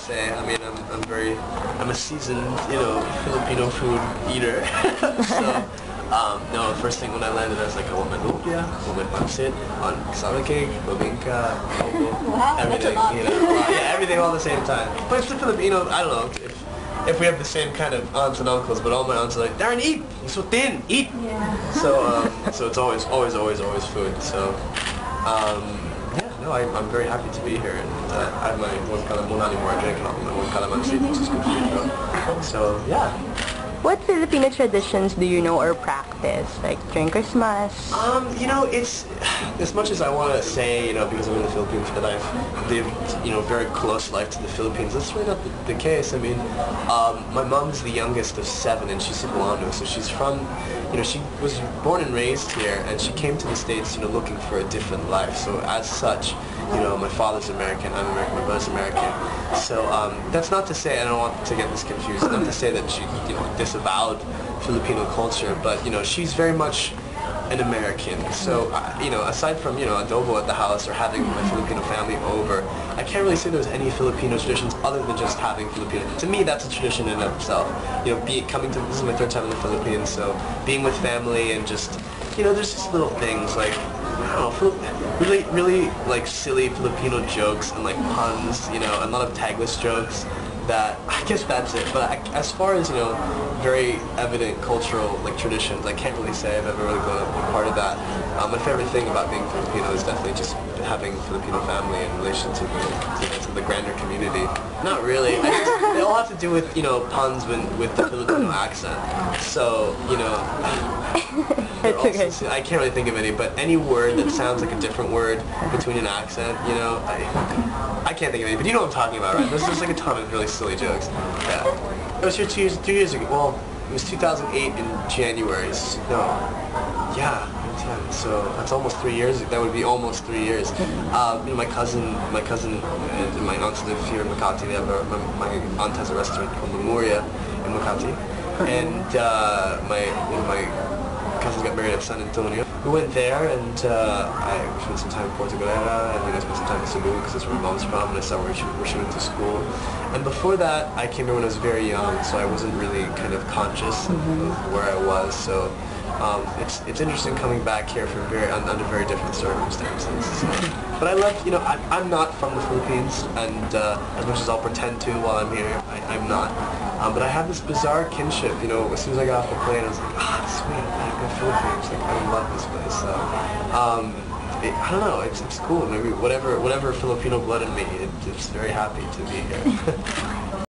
I mean, I'm a seasoned, Filipino food eater. So, no, the first thing when I landed, I was like, I want my lumpia, I want my pancit, on cassava cake, bobingka, coco, Wow, everything, yeah, everything all at the same time. But it's the Filipino, I don't know, if we have the same kind of aunts and uncles, but all my aunts are like, Darren, eat! You're so thin, eat! Yeah. So it's always food. So, yeah, no, I'm very happy to be here, and I have my one kalamunan anymore. I drink my one calamansi, which is good for your throat. So, yeah. What Filipino traditions do you know or practice, like during Christmas? It's as much as I want to say, because I'm in the Philippines, that I've lived, very close life to the Philippines. That's really not the case. I mean, my mom's the youngest of 7, and she's Cebuano, so she's from, she was born and raised here, and she came to the States, looking for a different life. So as such, my father's American, I'm American, my brother's American. So that's not to say, I don't want to get this confused, not to say that she, disavowed Filipino culture, but, she's very much an American. So, aside from, adobo at the house or having my Filipino family over, I can't really say there's any Filipino traditions other than just having Filipino. To me, that's a tradition in and of itself. This is my 3rd time in the Philippines, so being with family and just, there's just little things like, I don't know, really like silly Filipino jokes and like puns, and a lot of tagless jokes. That I guess that's it. But as far as very evident cultural traditions, I can't really say I've ever really been a part of that. My favorite thing about being Filipino is definitely just having Filipino family in relation to the grander community. Not really. They all have to do with puns with the Filipino accent. So It's okay. I can't really think of any, but any word that sounds like a different word between an accent, I can't think of any, but you know what I'm talking about, right? There's like a ton of really silly jokes. Yeah. I was here 2 years ago. Well, it was 2008 in January. Yeah. So that's almost 3 years. That would be almost 3 years. My cousin and my aunts live here in Makati. My aunt has a restaurant called Memoria in Makati, and my cousins got married at San Antonio. We went there, and I spent some time in Puerto Galera, and then I spent some time in Cebu because that's where my mom's from, and I saw where she went to school. And before that, I came here when I was very young, so I wasn't really kind of conscious of where I was. So it's interesting coming back here for under very different circumstances. So. But I love, I'm not from the Philippines, and as much as I'll pretend to while I'm here, I'm not. But I have this bizarre kinship, as soon as I got off the plane, I was like, sweet, I'm back in the Philippines. Like, I love this place. So, I don't know, it's cool. Maybe whatever Filipino blood in me, it's very happy to be here.